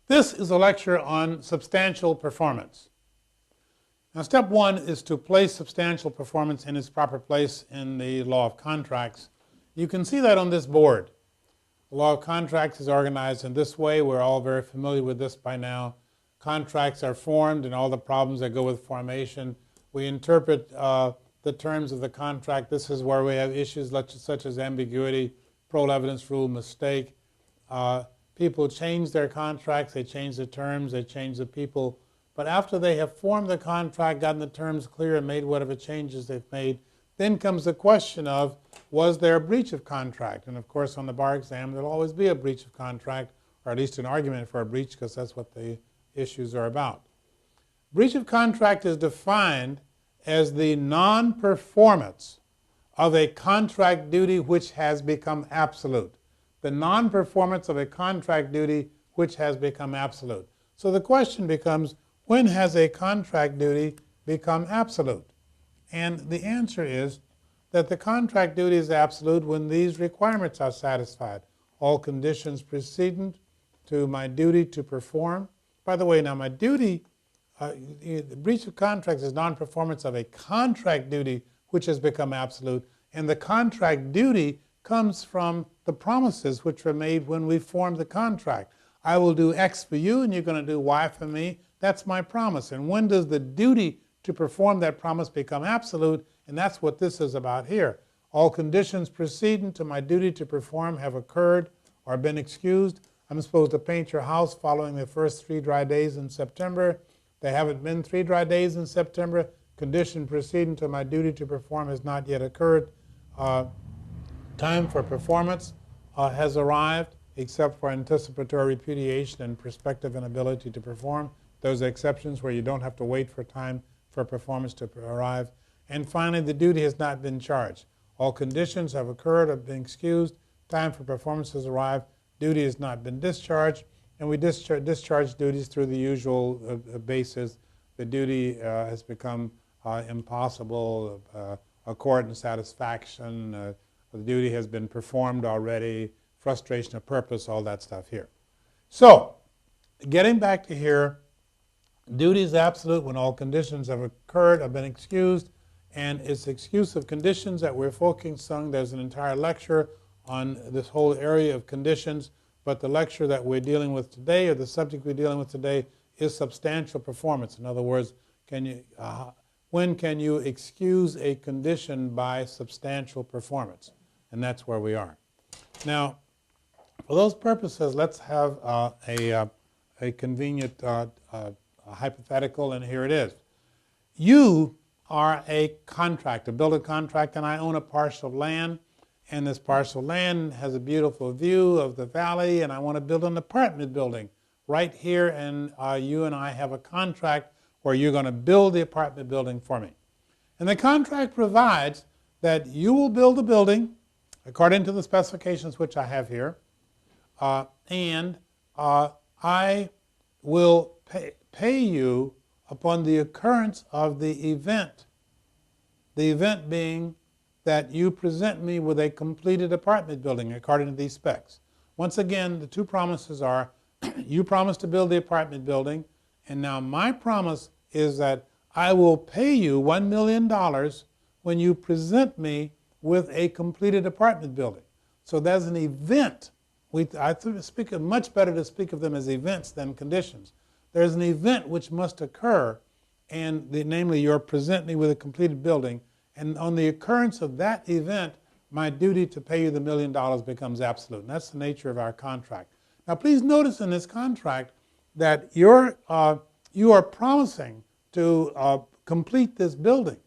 This is a lecture on substantial performance. Now, step one is to place substantial performance in its proper place in the law of contracts. You can see that on this board. The law of contracts is organized in this way. We're all very familiar with this by now. Contracts are formed and all the problems that go with formation. We interpret the terms of the contract. This is where we have issues such as ambiguity, parole evidence rule, mistake. People change their contracts, they change the terms, they change the people. But after they have formed the contract, gotten the terms clear, and made whatever changes they've made, then comes the question of, was there a breach of contract? And of course, on the bar exam, there'll always be a breach of contract, or at least an argument for a breach, because that's what the issues are about. Breach of contract is defined as the non-performance of a contract duty which has become absolute. The non-performance of a contract duty which has become absolute. So the question becomes, when has a contract duty become absolute? And the answer is that the contract duty is absolute when these requirements are satisfied. All conditions precedent to my duty to perform. By the way, now my duty, the breach of contract is non-performance of a contract duty which has become absolute, and the contract duty comes from the promises which were made when we formed the contract. I will do X for you and you're going to do Y for me. That's my promise. And when does the duty to perform that promise become absolute? And that's what this is about here. All conditions precedent to my duty to perform have occurred or been excused. I'm supposed to paint your house following the first 3 dry days in September. There haven't been 3 dry days in September. Condition precedent to my duty to perform has not yet occurred. Time for performance has arrived, except for anticipatory repudiation and prospective inability to perform. Those are exceptions where you don't have to wait for time for performance to arrive. And finally, the duty has not been charged. All conditions have occurred or been excused. Time for performance has arrived. Duty has not been discharged. And we discharge duties through the usual basis. The duty has become impossible, accord and satisfaction. The duty has been performed already, frustration of purpose, all that stuff here. So, getting back to here, duty is absolute when all conditions have occurred, have been excused, and it's excuse of conditions that we're focusing on. There's an entire lecture on this whole area of conditions, but the lecture that we're dealing with today, or the subject we're dealing with today, is substantial performance. In other words, when can you excuse a condition by substantial performance? And that's where we are. Now, for those purposes, let's have a convenient hypothetical, and here it is. You are a contractor, build a contract, and I own a parcel of land, and this parcel of land has a beautiful view of the valley, and I want to build an apartment building right here, and you and I have a contract where you're going to build the apartment building for me. And the contract provides that you will build a building according to the specifications which I have here, and I will pay you upon the occurrence of the event being that you present me with a completed apartment building according to these specs. Once again, the two promises are, you promise to build the apartment building, and now my promise is that I will pay you $1 million when you present me with a completed apartment building. So there's an event. I speak much better to speak of them as events than conditions. There's an event which must occur, and namely, you're present me with a completed building, and on the occurrence of that event, my duty to pay you the $1 million becomes absolute. And that's the nature of our contract. Now, please notice in this contract that you are promising to complete this building.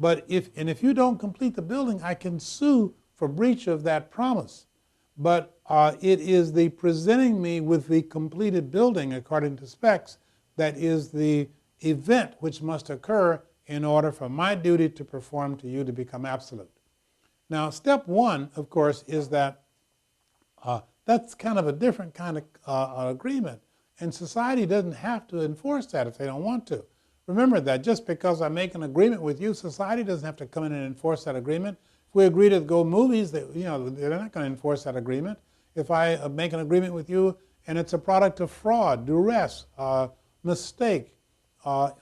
But if you don't complete the building, I can sue for breach of that promise. But it is the presenting me with the completed building according to specs that is the event which must occur in order for my duty to perform to you to become absolute. Now, step one, of course, is that that's kind of a different kind of agreement. And society doesn't have to enforce that if they don't want to. Remember that just because I make an agreement with you, society doesn't have to come in and enforce that agreement. If we agree to go movies, they're not going to enforce that agreement. If I make an agreement with you and it's a product of fraud, duress, mistake,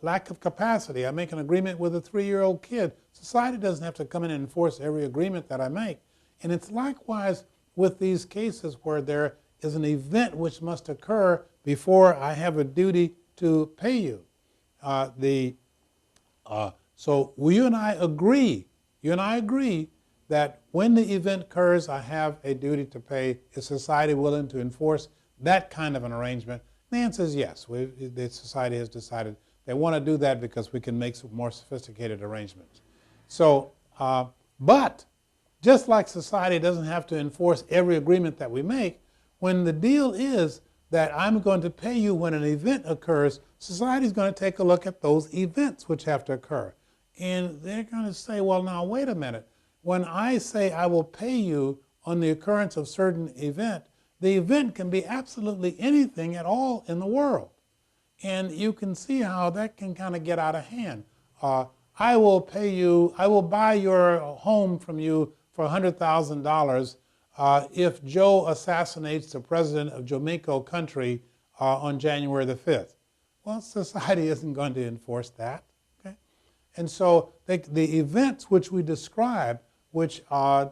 lack of capacity. I make an agreement with a 3-year-old kid. Society doesn't have to come in and enforce every agreement that I make. And it's likewise with these cases where there is an event which must occur before I have a duty to pay you. So you and I agree that when the event occurs, I have a duty to pay. Is society willing to enforce that kind of an arrangement? The answer is yes. The society has decided they want to do that because we can make some more sophisticated arrangements. So, but just like society doesn't have to enforce every agreement that we make, when the deal is that I'm going to pay you when an event occurs, society is going to take a look at those events which have to occur. And they're going to say, well, now, wait a minute. When I say I will pay you on the occurrence of certain event, the event can be absolutely anything at all in the world. And you can see how that can kind of get out of hand. I will pay you, I will buy your home from you for $100,000 if Joe assassinates the president of Jamaica country on January the 5th. Well, society isn't going to enforce that. Okay? And so the events which we describe, which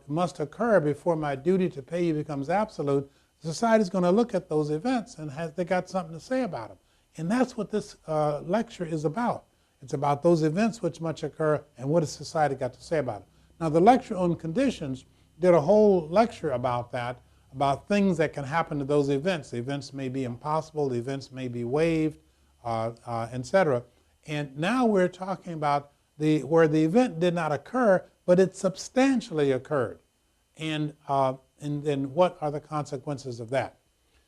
must occur before my duty to pay you becomes absolute, society is going to look at those events and they got something to say about them. And that's what this lecture is about. It's about those events which must occur and what has society got to say about it. Now, the lecture on conditions did a whole lecture about that, about things that can happen to those events. The events may be impossible, the events may be waived, etc. And now we're talking about where the event did not occur, but it substantially occurred. And then what are the consequences of that?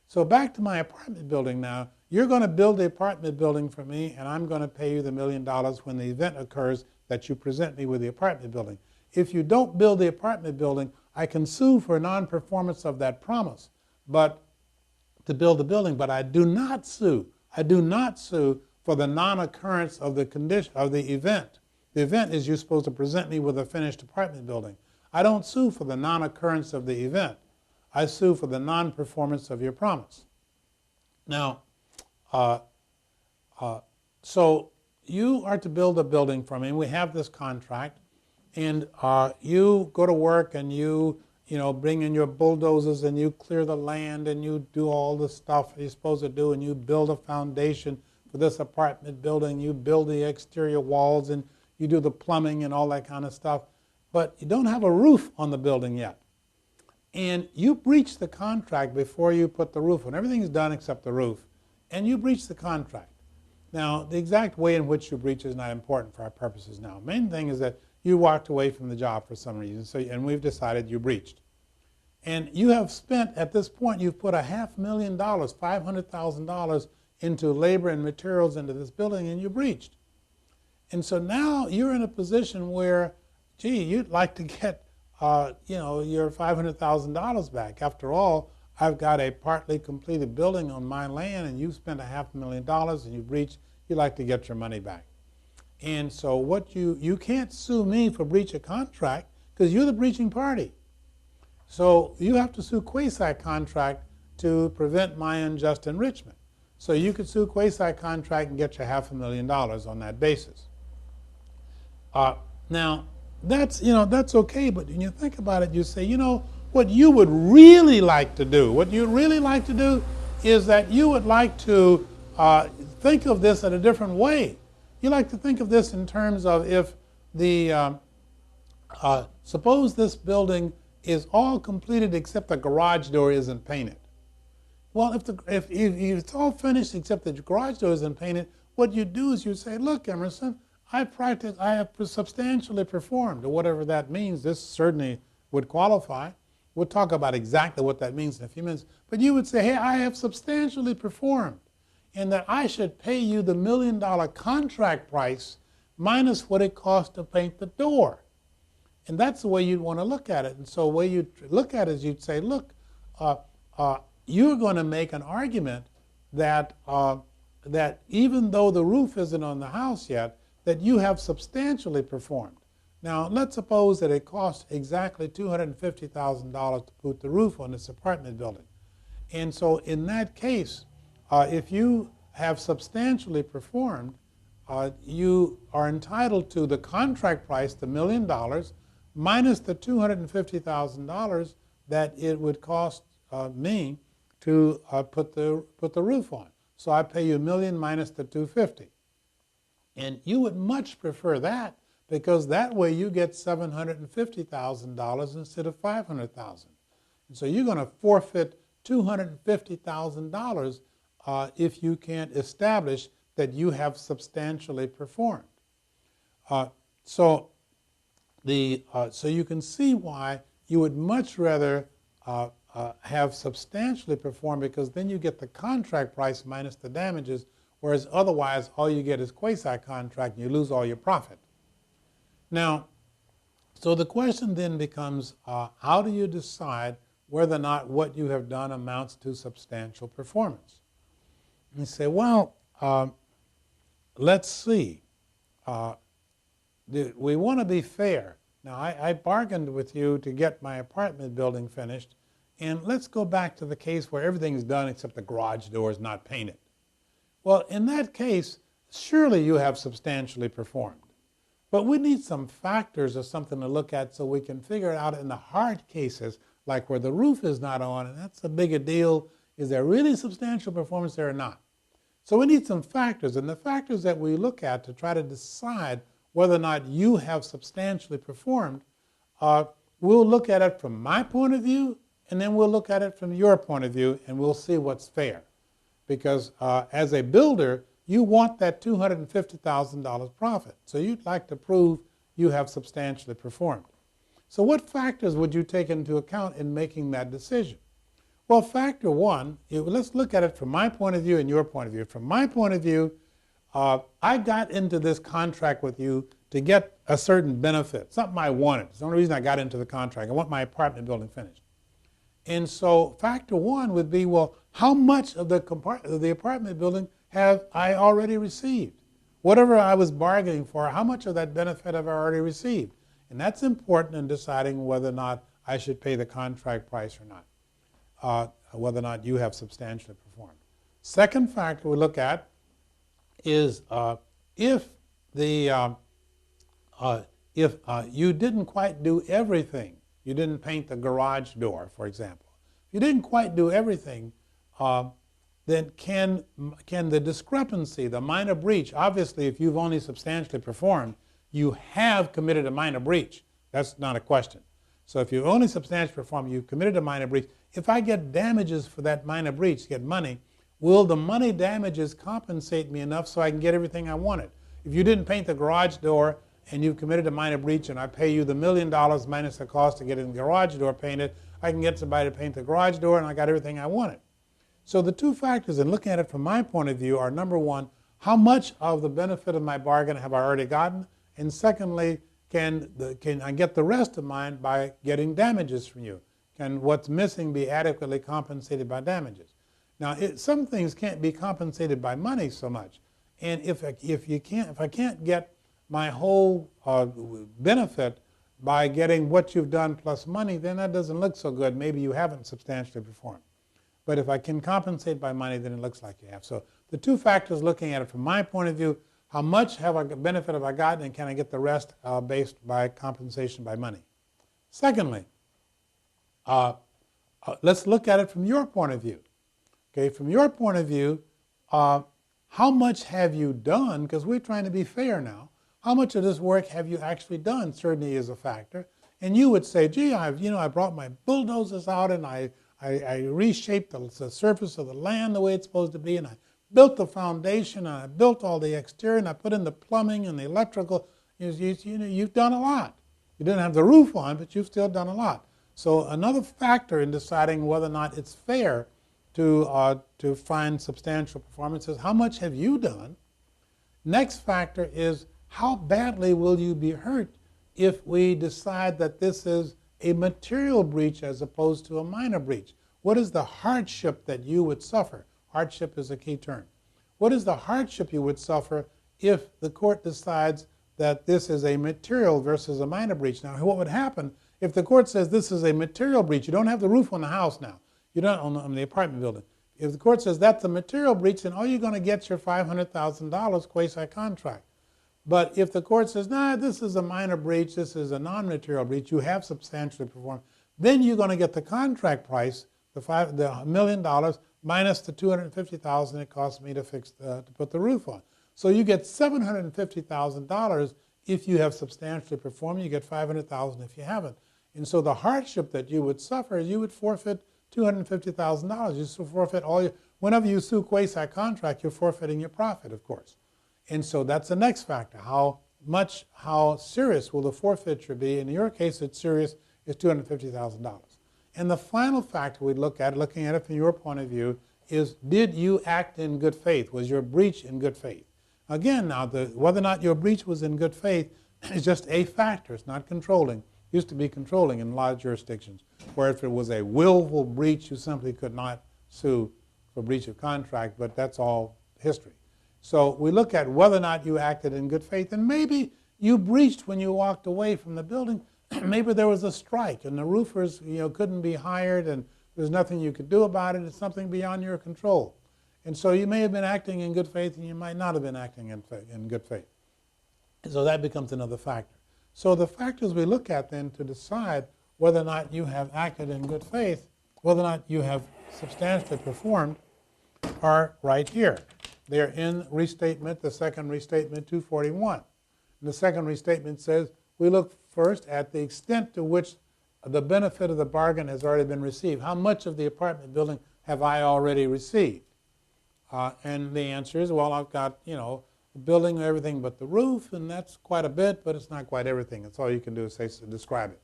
So back to my apartment building now. You're going to build the apartment building for me, and I'm going to pay you the $1 million when the event occurs that you present me with the apartment building. If you don't build the apartment building, I can sue for non-performance of that promise, but to build the building. But I do not sue. I do not sue for the non-occurrence of the condition of the event. The event is you're supposed to present me with a finished apartment building. I don't sue for the non-occurrence of the event. I sue for the non-performance of your promise. Now, so you are to build a building for me. We have this contract, and you go to work and you bring in your bulldozers and you clear the land and you do all the stuff you're supposed to do, and you build a foundation for this apartment building. You build the exterior walls and you do the plumbing and all that kind of stuff, but you don't have a roof on the building yet. And you breach the contract before you put the roof on. Everything's done except the roof, and you breach the contract. Now, the exact way in which you breach is not important for our purposes now. Main thing is that you walked away from the job for some reason, and we've decided you breached. And you have spent, at this point, you've put $500,000, $500,000 into labor and materials into this building, and you breached. And so now you're in a position where, gee, you'd like to get your $500,000 back. After all, I've got a partly completed building on my land, and you spent $500,000 and you breached. You'd like to get your money back. And so what you can't sue me for breach of contract because you're the breaching party. So you have to sue quasi-contract to prevent my unjust enrichment. So you could sue quasi-contract and get your $500,000 on that basis. Now, that's okay, but when you think about it, you say, what you would really like to do, is that you would like to think of this in a different way. You like to think of this in terms of if suppose this building is all completed except the garage door isn't painted. Well, if it's all finished except the garage door isn't painted, what you do is you say, look, Emerson, I have substantially performed, or whatever that means. This certainly would qualify. We'll talk about exactly what that means in a few minutes. But you would say, hey, I have substantially performed, and that I should pay you the $1 million contract price minus what it costs to paint the door. And that's the way you'd want to look at it. And so the way you'd look at it is you'd say, look, you're going to make an argument that even though the roof isn't on the house yet, that you have substantially performed. Now, let's suppose that it costs exactly $250,000 to put the roof on this apartment building. And so in that case, if you have substantially performed, you are entitled to the contract price, the $1 million, minus the $250,000 that it would cost me to put the roof on. So I pay you $1 million minus the $250,000. And you would much prefer that, because that way you get $750,000 instead of $500,000. And so you're going to forfeit $250,000 if you can't establish that you have substantially performed. So you can see why you would much rather have substantially performed, because then you get the contract price minus the damages, whereas otherwise all you get is quasi-contract and you lose all your profit. Now, so the question then becomes, how do you decide whether or not what you have done amounts to substantial performance? And you say, well, let's see. We want to be fair. Now, I bargained with you to get my apartment building finished, and let's go back to the case where everything's done except the garage door is not painted. Well, in that case, surely you have substantially performed. But we need some factors or something to look at so we can figure it out in the hard cases, like where the roof is not on, and that's a bigger deal. Is there really substantial performance there or not? So we need some factors, and the factors that we look at to try to decide whether or not you have substantially performed, we'll look at it from my point of view, and then we'll look at it from your point of view, and we'll see what's fair. Because as a builder, you want that $250,000 profit. So you'd like to prove you have substantially performed. So what factors would you take into account in making that decision? Well, factor one, let's look at it from my point of view and your point of view. From my point of view, I got into this contract with you to get a certain benefit, something I wanted. It's the only reason I got into the contract. I want my apartment building finished. And so factor one would be, well, how much of the apartment building have I already received? Whatever I was bargaining for, how much of that benefit have I already received? And that's important in deciding whether or not I should pay the contract price or not, whether or not you have substantially performed. Second factor we look at is if you didn't quite do everything. You didn't paint the garage door, for example. If you didn't quite do everything, then can the discrepancy, the minor breach, obviously if you've only substantially performed, you have committed a minor breach. That's not a question. So if you only substantially performed, you've committed a minor breach. If I get damages for that minor breach, get money, will the money damages compensate me enough so I can get everything I wanted? If you didn't paint the garage door and you've committed a minor breach and I pay you the $1 million minus the cost of getting the garage door painted, I can get somebody to paint the garage door and I got everything I wanted. So the two factors in looking at it from my point of view are, number one, how much of the benefit of my bargain have I already gotten? And secondly, can I get the rest of mine by getting damages from you? Can what's missing be adequately compensated by damages? Now, some things can't be compensated by money so much. And if I can't get my whole benefit by getting what you've done plus money, then that doesn't look so good. Maybe you haven't substantially performed. But if I can compensate by money, then it looks like you have. So the two factors looking at it from my point of view, how much benefit have I gotten, and can I get the rest based by compensation by money? Secondly, let's look at it from your point of view. Okay, from your point of view, how much have you done? Because we're trying to be fair now. How much of this work have you actually done certainly is a factor. And you would say, gee, I brought my bulldozers out and I reshaped the surface of the land the way it's supposed to be, and I built the foundation, and I built all the exterior, and I put in the plumbing and the electrical. You've done a lot. You didn't have the roof on, but you've still done a lot. So another factor in deciding whether or not it's fair to find substantial performance is how much have you done. Next factor is how badly will you be hurt if we decide that this is a material breach as opposed to a minor breach. What is the hardship that you would suffer? Hardship is a key term. What is the hardship you would suffer if the court decides that this is a material versus a minor breach? Now, what would happen if the court says this is a material breach? You don't have the roof on the house now. You don't on the apartment building. If the court says that's a material breach, then all you're going to get is your $500,000 quasi-contract. But if the court says, nah, this is a minor breach, this is a non-material breach, you have substantially performed, then you're going to get the contract price, the $1 million minus the $250,000 it cost me to put the roof on. So you get $750,000 if you have substantially performed. You get $500,000 if you haven't. And so the hardship that you would suffer, you would forfeit $250,000. You forfeit whenever you sue quasi-contract, you're forfeiting your profit, of course. And so that's the next factor. How serious will the forfeiture be? In your case, it's serious. It's $250,000. And the final factor we look at, looking at it from your point of view, is did you act in good faith? Was your breach in good faith? Again, now, whether or not your breach was in good faith is just a factor. It's not controlling. It used to be controlling in a lot of jurisdictions, where if it was a willful breach, you simply could not sue for breach of contract, but that's all history. So we look at whether or not you acted in good faith, and maybe you breached when you walked away from the building. Maybe there was a strike and the roofers couldn't be hired and there's nothing you could do about it. It's something beyond your control. And so you may have been acting in good faith and you might not have been acting in good faith. And so that becomes another factor. So the factors we look at then to decide whether or not you have acted in good faith, whether or not you have substantially performed, are right here. They're in restatement, the second restatement, 241. And the second restatement says we look first at the extent to which the benefit of the bargain has already been received. How much of the apartment building have I already received? And the answer is, well, I've got, the building, everything but the roof, and that's quite a bit, but it's not quite everything. That's all you can do is describe it.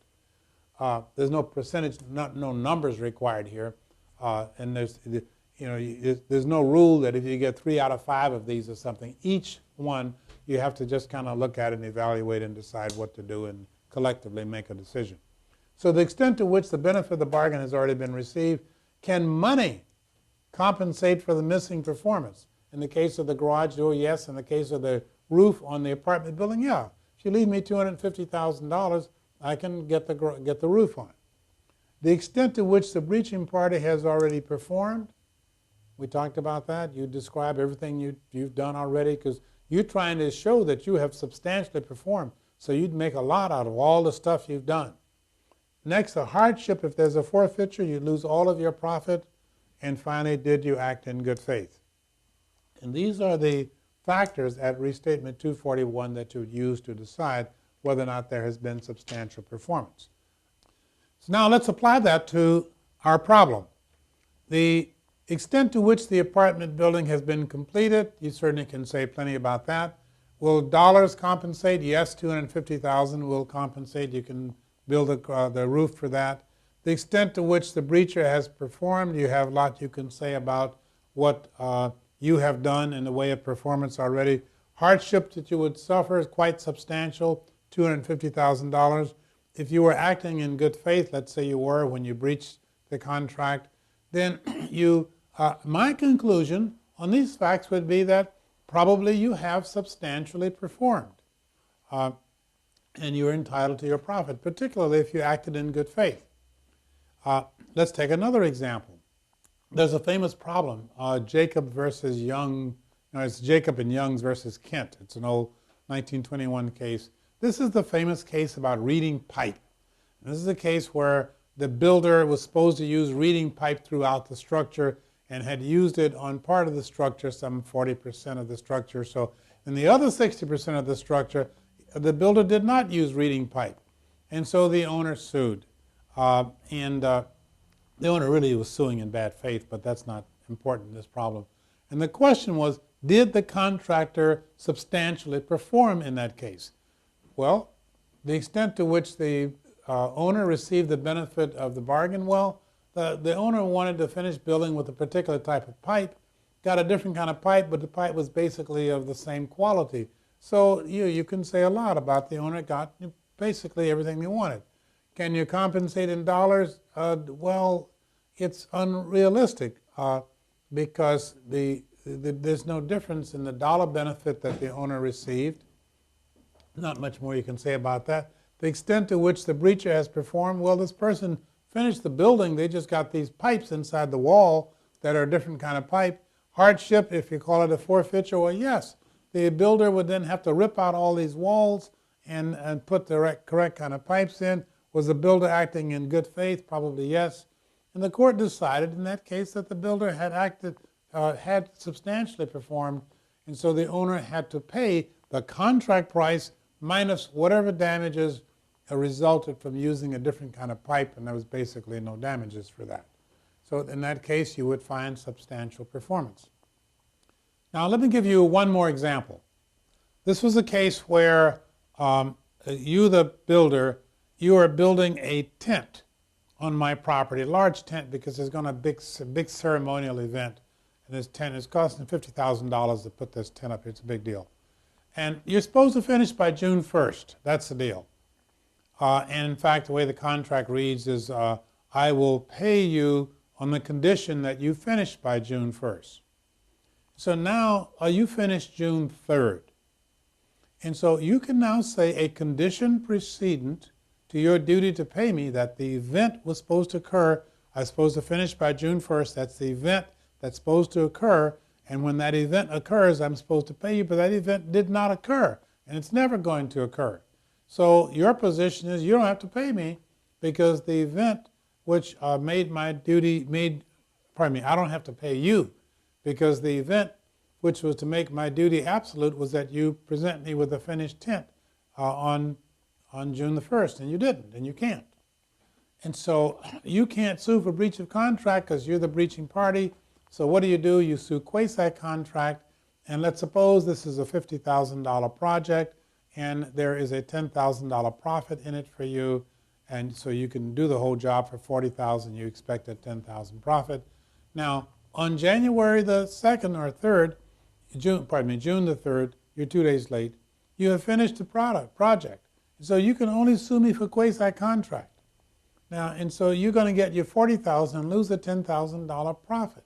There's no percentage, no numbers required here, and there's no rule that if you get 3 out of 5 of these or something, each one you have to just kind of look at it and evaluate and decide what to do and collectively make a decision. So the extent to which the benefit of the bargain has already been received, can money compensate for the missing performance? In the case of the garage door, yes. In the case of the roof on the apartment building, yeah. If you leave me $250,000, I can get the roof on. The extent to which the breaching party has already performed, we talked about that. You describe everything you've done already because you're trying to show that you have substantially performed. So you'd make a lot out of all the stuff you've done. Next, the hardship. If there's a forfeiture, you lose all of your profit. And finally, did you act in good faith? And these are the factors at Restatement 241 that you would use to decide whether or not there has been substantial performance. So now let's apply that to our problem. The extent to which the apartment building has been completed, you certainly can say plenty about that. Will dollars compensate? Yes, $250,000 will compensate. You can build the roof for that. The extent to which the breacher has performed, you have a lot you can say about what you have done in the way of performance already. Hardship that you would suffer is quite substantial, $250,000. If you were acting in good faith, let's say you were when you breached the contract, then my conclusion on these facts would be that probably you have substantially performed. And you're entitled to your profit, particularly if you acted in good faith. Let's take another example. There's a famous problem, Jacob versus Young. It's Jacob and Youngs versus Kent. It's an old 1921 case. This is the famous case about reading pipe. And this is a case where the builder was supposed to use reading pipe throughout the structure and had used it on part of the structure, some 40% of the structure. So in the other 60% of the structure, the builder did not use reading pipe. And so the owner sued. The owner really was suing in bad faith, but that's not important in this problem. And the question was, did the contractor substantially perform in that case? Well, the extent to which the owner received the benefit of the bargain, well, the owner wanted to finish building with a particular type of pipe, got a different kind of pipe, but the pipe was basically of the same quality. So you can say a lot about the owner got basically everything they wanted. Can you compensate in dollars? Well, it's unrealistic because there's no difference in the dollar benefit that the owner received. Not much more you can say about that. The extent to which the breacher has performed, well, this person finish the building. They just got these pipes inside the wall that are a different kind of pipe. Hardship, if you call it a forfeiture, well, yes. The builder would then have to rip out all these walls and put the correct kind of pipes in. Was the builder acting in good faith? Probably yes. And the court decided in that case that the builder had substantially performed, and so the owner had to pay the contract price minus whatever damages resulted from using a different kind of pipe, and there was basically no damages for that. So in that case, you would find substantial performance. Now let me give you one more example. This was a case where you, the builder, you are building a tent on my property, a large tent, because there's going to be a big ceremonial event, and this tent is costing $50,000 to put this tent up. It's a big deal. And you're supposed to finish by June 1st. That's the deal. And in fact, the way the contract reads is I will pay you on the condition that you finish by June 1st. So now you finished June 3rd. And so you can now say a condition precedent to your duty to pay me that the event was supposed to occur. I was supposed to finish by June 1st. That's the event that's supposed to occur. And when that event occurs, I'm supposed to pay you, but that event did not occur, and it's never going to occur. So your position is you don't have to pay me because the event which I don't have to pay you because the event which was to make my duty absolute was that you present me with a finished tent on June the 1st, and you didn't, and you can't. And so you can't sue for breach of contract because you're the breaching party. So what do? You sue quasi-contract, and let's suppose this is a $50,000 project, and there is a $10,000 profit in it for you, and so you can do the whole job for $40,000. You expect a $10,000 profit. Now, on January the 2nd or 3rd, June the 3rd, you're 2 days late, you have finished the project. So you can only sue me for quasi-contract. Now, and so you're going to get your $40,000 and lose a $10,000 profit.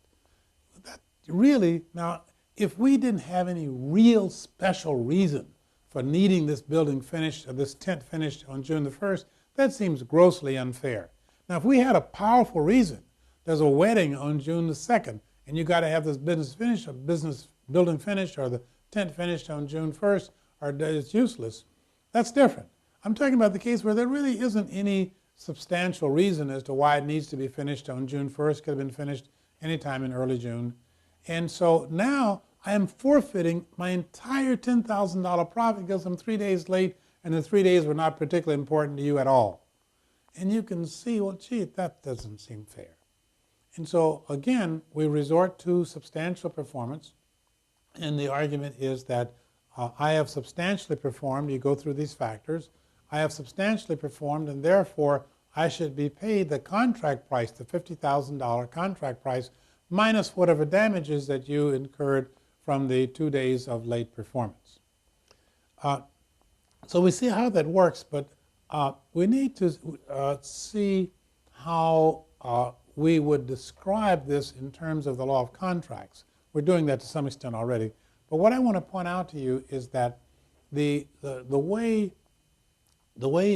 That really, now, if we didn't have any real special reason for needing this building finished, or this tent finished on June the 1st, that seems grossly unfair. Now, if we had a powerful reason, there's a wedding on June the 2nd, and you got to have this business finished, or business building finished, or the tent finished on June 1st, or it's useless, that's different. I'm talking about the case where there really isn't any substantial reason as to why it needs to be finished on June 1st. Could have been finished anytime in early June. And so now I am forfeiting my entire $10,000 profit because I'm 3 days late, and the 3 days were not particularly important to you at all. And you can see, well, gee, that doesn't seem fair. And so, again, we resort to substantial performance, and the argument is that I have substantially performed. You go through these factors. I have substantially performed, and therefore I should be paid the contract price, the $50,000 contract price, minus whatever damages that you incurred from the 2 days of late performance. So we see how that works, but we need to see how we would describe this in terms of the law of contracts. We're doing that to some extent already. But what I want to point out to you is that the way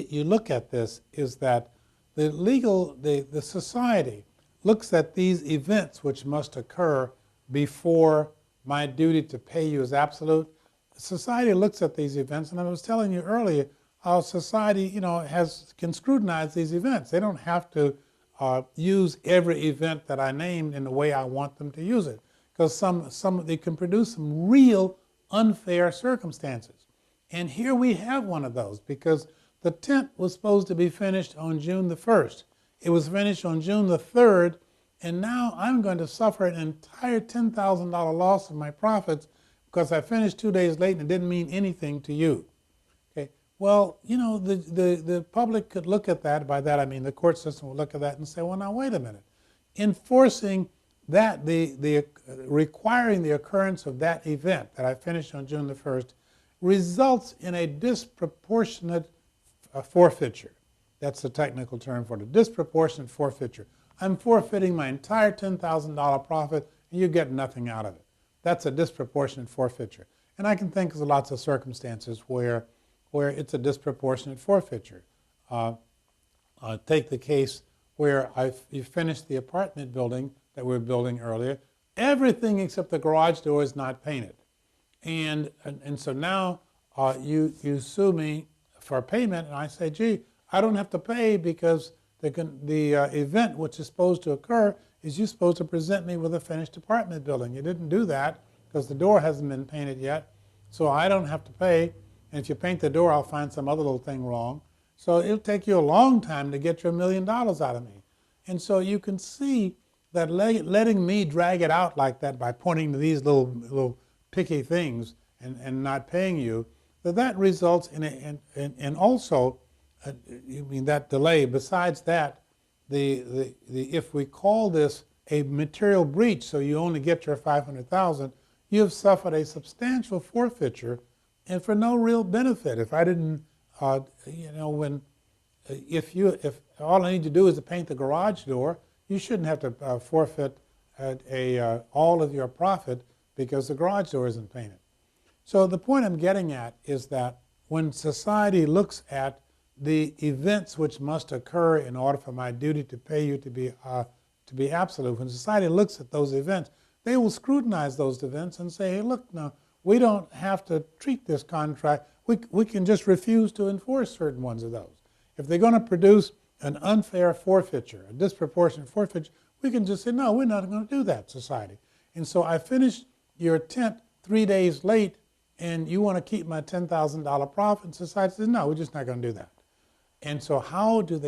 you look at this is that the society looks at these events which must occur before my duty to pay you is absolute. Society looks at these events, and I was telling you earlier how society, can scrutinize these events. They don't have to use every event that I named in the way I want them to use it, because they can produce some real unfair circumstances. And here we have one of those, because the tent was supposed to be finished on June the 1st. It was finished on June the 3rd, and now I'm going to suffer an entire $10,000 loss of my profits because I finished 2 days late and it didn't mean anything to you. Okay. Well, the public could look at that. By that I mean the court system would look at that and say, well, now wait a minute. Enforcing that, requiring the occurrence of that event that I finished on June the 1st results in a disproportionate forfeiture. That's the technical term for it, disproportionate forfeiture. I'm forfeiting my entire $10,000 profit, and you get nothing out of it. That's a disproportionate forfeiture. And I can think of lots of circumstances where it's a disproportionate forfeiture. Take the case where you finished the apartment building that we were building earlier. Everything except the garage door is not painted. And so now you sue me for payment, and I say, gee, I don't have to pay because the event which is supposed to occur is you're supposed to present me with a finished apartment building. You didn't do that because the door hasn't been painted yet, so I don't have to pay. And if you paint the door, I'll find some other little thing wrong. So it'll take you a long time to get your $1 million out of me. And so you can see that letting me drag it out like that by pointing to these little picky things and not paying you, that results in also, you mean that delay. Besides that, if we call this a material breach, so you only get your $500,000, you have suffered a substantial forfeiture, and for no real benefit. If I didn't, if all I need to do is to paint the garage door, you shouldn't have to forfeit all of your profit because the garage door isn't painted. So the point I'm getting at is that when society looks at the events which must occur in order for my duty to pay you to be absolute, when society looks at those events, they will scrutinize those events and say, hey, look, now, we don't have to treat this contract. We can just refuse to enforce certain ones of those. If they're going to produce an unfair forfeiture, a disproportionate forfeiture, we can just say, no, we're not going to do that, society. And so I finished your tent 3 days late, and you want to keep my $10,000 profit, and society says, no, we're just not going to do that. And so how do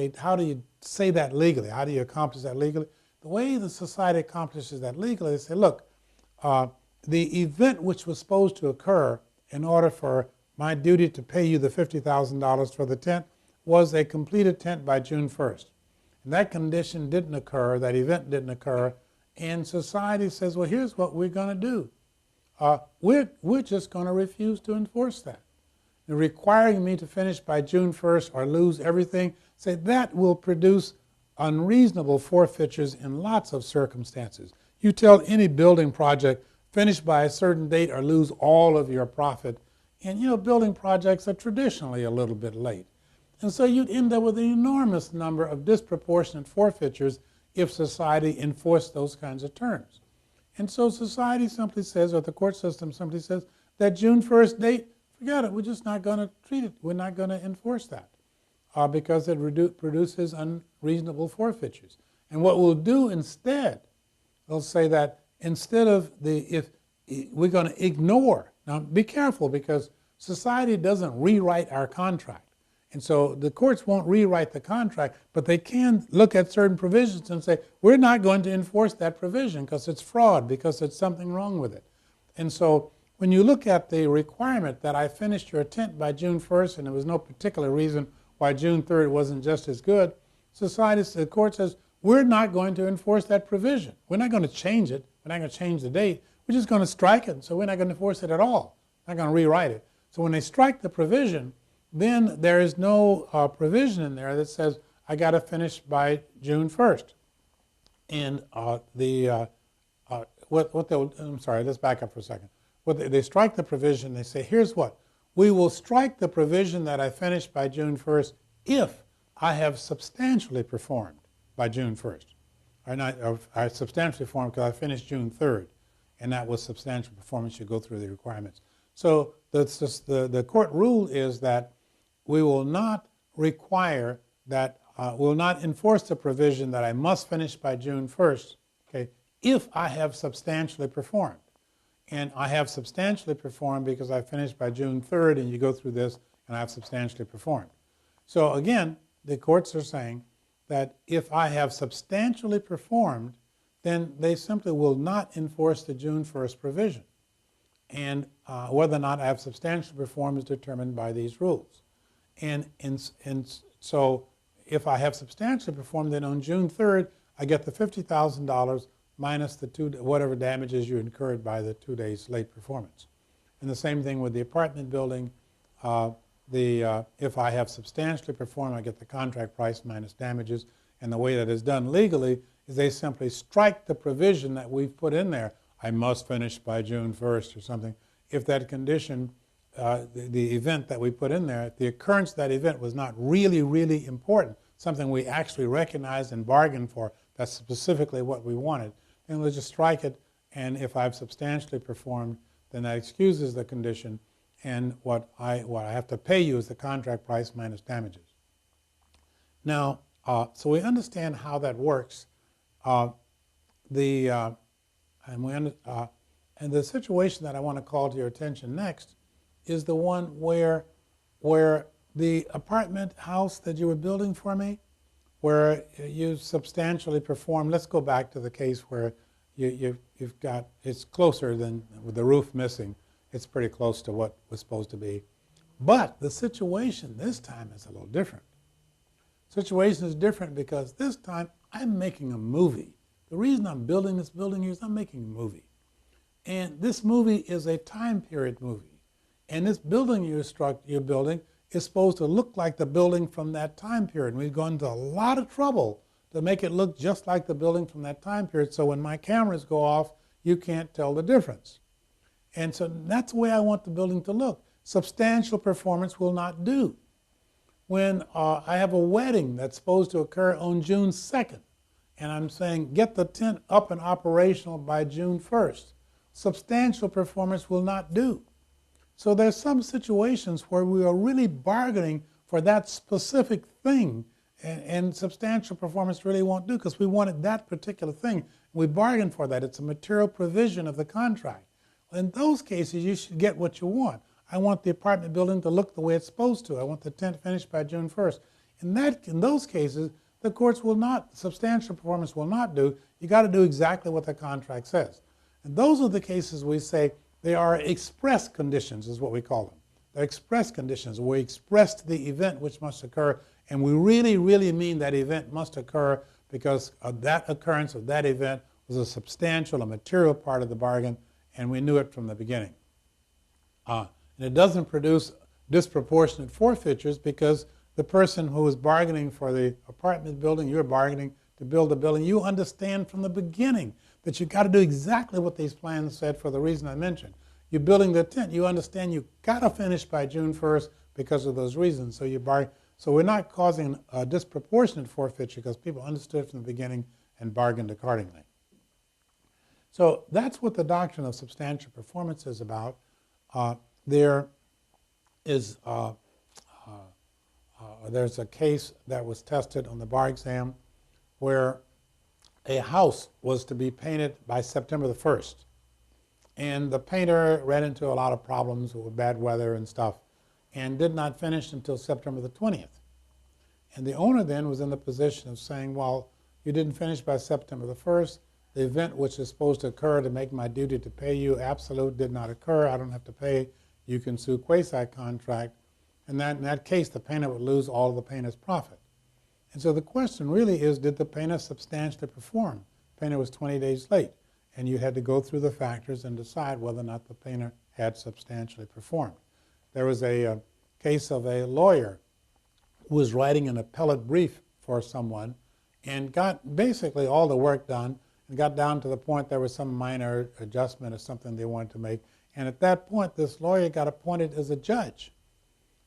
you say that legally? How do you accomplish that legally? The way the society accomplishes that legally, they say, look, the event which was supposed to occur in order for my duty to pay you the $50,000 for the tent was a completed tent by June 1st. And that condition didn't occur, that event didn't occur, and society says, well, here's what we're going to do. We're just going to refuse to enforce that. And requiring me to finish by June 1st or lose everything, say that will produce unreasonable forfeitures in lots of circumstances. You tell any building project, finish by a certain date or lose all of your profit. And building projects are traditionally a little bit late. And so you'd end up with an enormous number of disproportionate forfeitures if society enforced those kinds of terms. And so society simply says, or the court system simply says, that June 1st date, forget it, we're just not going to treat it. We're not going to enforce that because it produces unreasonable forfeitures. And what we'll do instead, they'll say that instead of if we're going to ignore, now be careful because society doesn't rewrite our contract. And so the courts won't rewrite the contract, but they can look at certain provisions and say, we're not going to enforce that provision because it's fraud, because there's something wrong with it. And so when you look at the requirement that I finished your tent by June 1st and there was no particular reason why June 3rd wasn't just as good, the court says, we're not going to enforce that provision. We're not going to change it. We're not going to change the date. We're just going to strike it, so we're not going to enforce it at all. We're not going to rewrite it. So when they strike the provision, then there is no provision in there that says I got to finish by June 1st. And I'm sorry, let's back up for a second. They strike the provision, they say, here's what. We will strike the provision that I finished by June 1st if I have substantially performed by June 1st. I substantially performed because I finished June 3rd, and that was substantial performance. You go through the requirements. So the court rule is that we will not require that, will not enforce the provision that I must finish by June 1st, okay, if I have substantially performed. And I have substantially performed because I finished by June 3rd, and you go through this, and I have substantially performed. So again, the courts are saying that if I have substantially performed, then they simply will not enforce the June 1st provision. And whether or not I have substantially performed is determined by these rules. And so if I have substantially performed, then on June 3rd, I get the $50,000 minus the whatever damages you incurred by the 2 days late performance. And the same thing with the apartment building. If I have substantially performed, I get the contract price minus damages. And the way that is done legally is they simply strike the provision that we've put in there. I must finish by June 1st or something. If that condition, the event that we put in there, the occurrence of that event was not really, really important, something we actually recognized and bargained for, that's specifically what we wanted, then we'll just strike it, and if I've substantially performed, then that excuses the condition, and what I have to pay you is the contract price minus damages. Now, so we understand how that works. And the situation that I want to call to your attention next is the one where the apartment house that you were building for me, where you substantially performed. Let's go back to the case where you've got, it's closer than with the roof missing. It's pretty close to what was supposed to be. But the situation this time is a little different. Situation is different because this time I'm making a movie. The reason I'm building this building is I'm making a movie. And this movie is a time period movie. And this building you're building is supposed to look like the building from that time period. We've gone to a lot of trouble to make it look just like the building from that time period, so when my cameras go off, you can't tell the difference. And so that's the way I want the building to look. Substantial performance will not do. When I have a wedding that's supposed to occur on June 2nd, and I'm saying get the tent up and operational by June 1st, substantial performance will not do. So there's some situations where we are really bargaining for that specific thing, and substantial performance really won't do because we wanted that particular thing. We bargained for that. It's a material provision of the contract. In those cases, you should get what you want. I want the apartment building to look the way it's supposed to. I want the tent finished by June 1st. In those cases, the courts will not, substantial performance will not do. You got to do exactly what the contract says. And those are the cases we say they are express conditions, is what we call them. They're express conditions. We expressed the event which must occur, and we really, really mean that event must occur because that occurrence of that event was a substantial, a material part of the bargain, and we knew it from the beginning. And it doesn't produce disproportionate forfeitures because the person who is bargaining for the apartment building, you're bargaining to build a building, you understand from the beginning that you've got to do exactly what these plans said for the reason I mentioned. You're building the tent, you understand you've got to finish by June 1st because of those reasons. So you bargain. So we're not causing a disproportionate forfeiture because people understood from the beginning and bargained accordingly. So that's what the doctrine of substantial performance is about. There's a case that was tested on the bar exam where a house was to be painted by September the 1st. And the painter ran into a lot of problems with bad weather and stuff and did not finish until September the 20th. And the owner then was in the position of saying, well, you didn't finish by September the 1st. The event which is supposed to occur to make my duty to pay you absolute did not occur. I don't have to pay. You can sue quasi-contract. And in that case, the painter would lose all of the painter's profit. And so the question really is, did the painter substantially perform? The painter was 20 days late, and you had to go through the factors and decide whether or not the painter had substantially performed. There was a case of a lawyer who was writing an appellate brief for someone and got basically all the work done and got down to the point there was some minor adjustment or something they wanted to make. And at that point, this lawyer got appointed as a judge.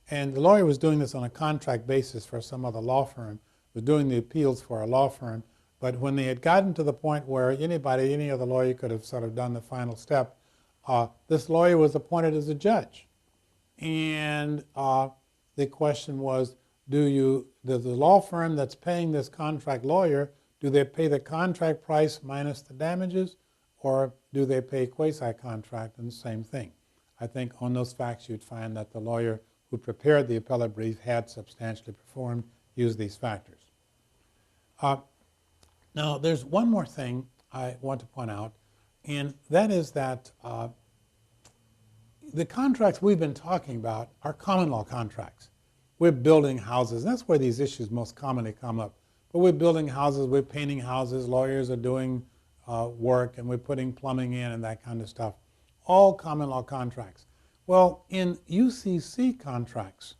And the lawyer was doing this on a contract basis for some other law firm, was doing the appeals for a law firm. But when they had gotten to the point where any other lawyer could have sort of done the final step, this lawyer was appointed as a judge. And the question was, does the law firm that's paying this contract lawyer, do they pay the contract price minus the damages, or do they pay quasi-contract? And the same thing. I think on those facts you'd find that the lawyer who prepared the appellate brief had substantially performed, used these factors. Now, there's one more thing I want to point out, and that is that the contracts we've been talking about are common law contracts. We're building houses. That's where these issues most commonly come up. But we're building houses, we're painting houses, lawyers are doing work, and we're putting plumbing in and that kind of stuff. All common law contracts. Well, in UCC contracts,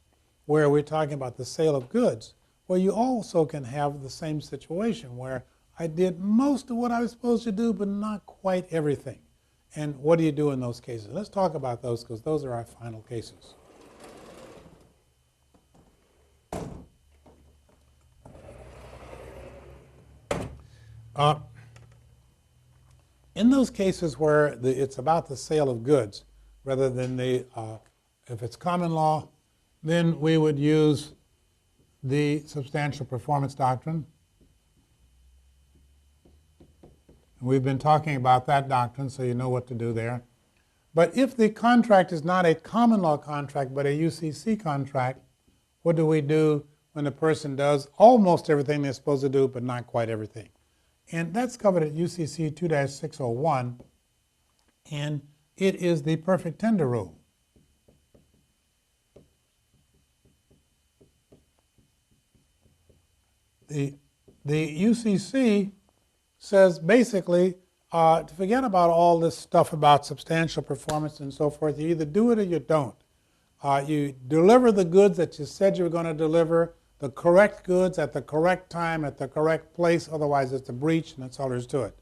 where we're talking about the sale of goods, well, you also can have the same situation where I did most of what I was supposed to do, but not quite everything. And what do you do in those cases? Let's talk about those because those are our final cases. In those cases where it's about the sale of goods rather than if it's common law, then we would use the substantial performance doctrine. We've been talking about that doctrine, so you know what to do there. But if the contract is not a common law contract but a UCC contract, what do we do when a person does almost everything they're supposed to do but not quite everything? And that's covered at UCC 2-601, and it is the perfect tender rule. The UCC says basically to forget about all this stuff about substantial performance and so forth. You either do it or you don't. You deliver the goods that you said you were going to deliver, the correct goods at the correct time, at the correct place, otherwise it's a breach, and that's all there is to it.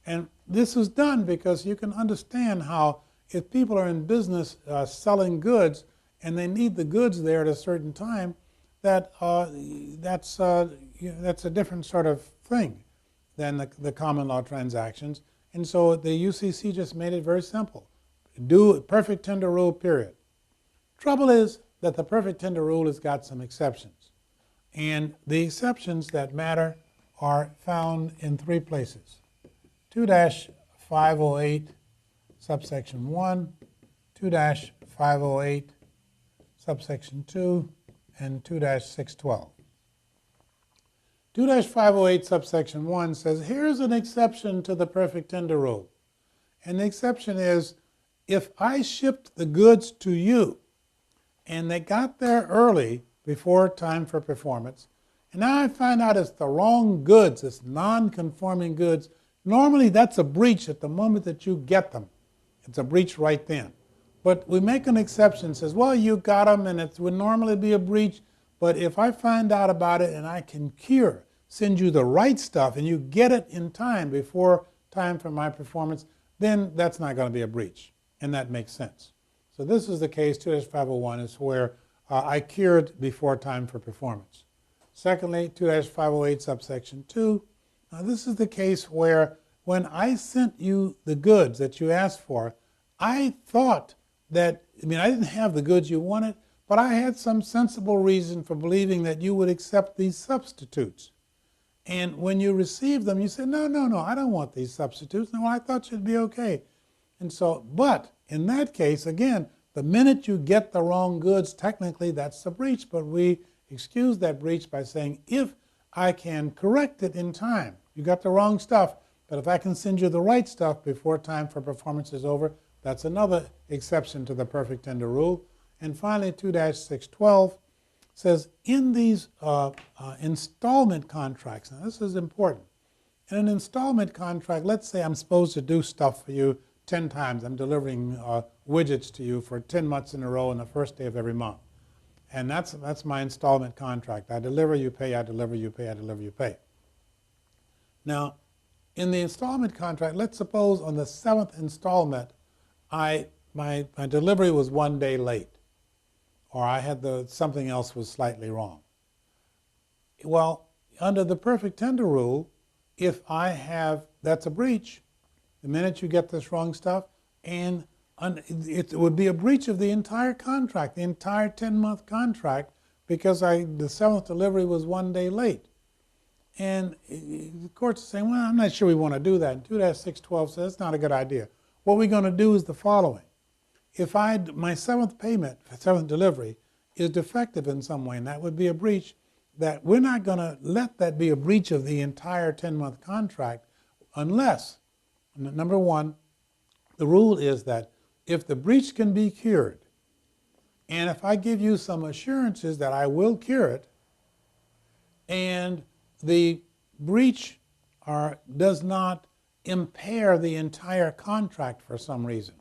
And this is done because you can understand how if people are in business selling goods and they need the goods there at a certain time, that's a different sort of thing than the common law transactions. And so the UCC just made it very simple. Do perfect tender rule, period. Trouble is that the perfect tender rule has got some exceptions. And the exceptions that matter are found in three places. 2-508 subsection 1, 2-508 subsection 2, and 2-612. 2-508 subsection 1 says, here's an exception to the perfect tender rule. And the exception is, if I shipped the goods to you and they got there early before time for performance, and now I find out it's the wrong goods, it's non-conforming goods, normally that's a breach at the moment that you get them. It's a breach right then. But we make an exception, says, well, you got them and it would normally be a breach, but if I find out about it and I can send you the right stuff and you get it in time before time for my performance, then that's not going to be a breach. And that makes sense. So this is the case, 2-501 is where I cured before time for performance. Secondly, 2-508 subsection 2. Now this is the case where when I sent you the goods that you asked for, I thought that, I didn't have the goods you wanted, but I had some sensible reason for believing that you would accept these substitutes. And when you received them, you said, no, I don't want these substitutes. No, I thought you'd be okay. And so, but in that case, again, the minute you get the wrong goods, technically that's a breach, but we excuse that breach by saying, if I can correct it in time, you got the wrong stuff, but if I can send you the right stuff before time for performance is over, that's another exception to the perfect tender rule. And finally, 2-612 says, in these installment contracts, now this is important. In an installment contract, let's say I'm supposed to do stuff for you 10 times. I'm delivering widgets to you for 10 months in a row on the first day of every month. And that's my installment contract. I deliver, you pay, I deliver, you pay, I deliver, you pay. Now, in the installment contract, let's suppose on the 7th installment, my delivery was 1 day late, or I had something else was slightly wrong. Well, under the perfect tender rule, if that's a breach, the minute you get this wrong stuff, and it would be a breach of the entire contract, the entire 10-month contract, because the 7th delivery was 1 day late. And the court's saying, well, I'm not sure we want to do that. And 2-612 says that's not a good idea. What we're going to do is the following. If my 7th payment, 7th delivery, is defective in some way, and that would be a breach, that we're not going to let that be a breach of the entire 10-month contract unless, number one, the rule is that if the breach can be cured, and if I give you some assurances that I will cure it, and the breach does not impair the entire contract for some reason.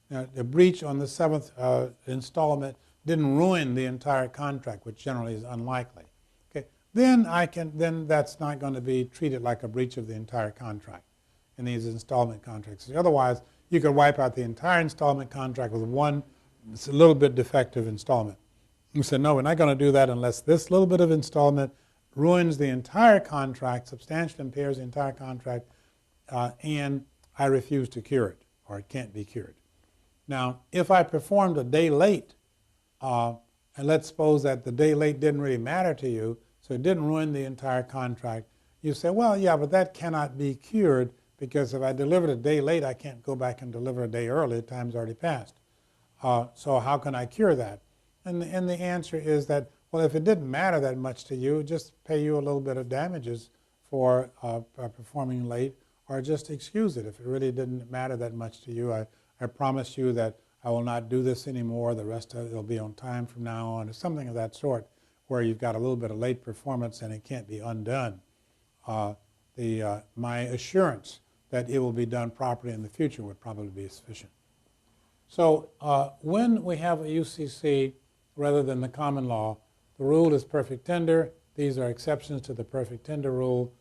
Now, the breach on the 7th installment didn't ruin the entire contract, which generally is unlikely. Okay, then that's not going to be treated like a breach of the entire contract in these installment contracts. Otherwise, you could wipe out the entire installment contract with one a little bit defective installment. You said, no, we're not going to do that unless this little bit of installment ruins the entire contract, substantially impairs the entire contract, and I refuse to cure it, or it can't be cured. Now, if I performed a day late, and let's suppose that the day late didn't really matter to you, so it didn't ruin the entire contract, you say, well, yeah, but that cannot be cured because if I delivered a day late, I can't go back and deliver a day early. The time's already passed. So how can I cure that? And the answer is that, well, if it didn't matter that much to you, just pay you a little bit of damages for performing late, or just excuse it. If it really didn't matter that much to you, I promise you that I will not do this anymore. The rest of it will be on time from now on, or something of that sort, where you've got a little bit of late performance and it can't be undone. My assurance that it will be done properly in the future would probably be sufficient. So when we have a UCC rather than the common law, the rule is perfect tender. These are exceptions to the perfect tender rule.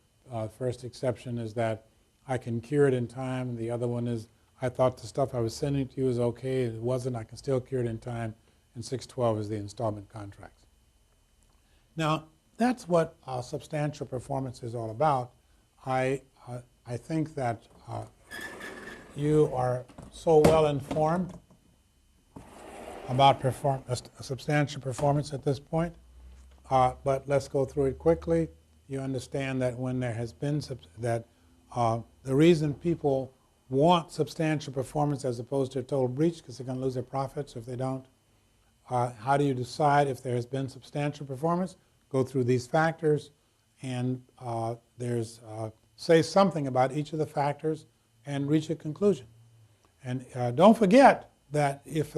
First exception is that I can cure it in time. The other one is I thought the stuff I was sending to you was okay. It wasn't. I can still cure it in time. And 612 is the installment contracts. Now, that's what substantial performance is all about. I think that you are so well informed about substantial performance at this point, but let's go through it quickly. You understand that when there has been the reason people want substantial performance as opposed to a total breach because they're going to lose their profits if they don't. How do you decide if there has been substantial performance? Go through these factors, and say something about each of the factors and reach a conclusion. And don't forget that if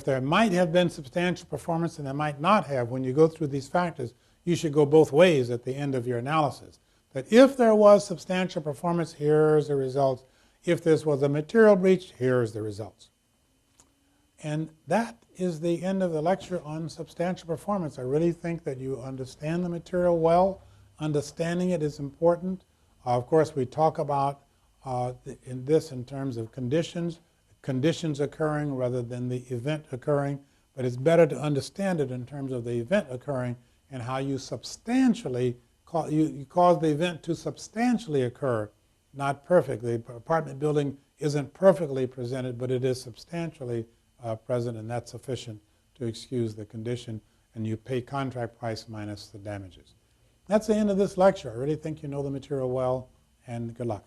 there might have been substantial performance and there might not have, when you go through these factors, you should go both ways at the end of your analysis. That if there was substantial performance, here's the results. If this was a material breach, here's the results. And that is the end of the lecture on substantial performance. I really think that you understand the material well. Understanding it is important. Of course, we talk about in terms of conditions occurring rather than the event occurring, but it's better to understand it in terms of the event occurring and how you substantially, you cause the event to substantially occur, not perfectly. The apartment building isn't perfectly presented, but it is substantially present, and that's sufficient to excuse the condition, and you pay contract price minus the damages. That's the end of this lecture. I really think you know the material well, and good luck.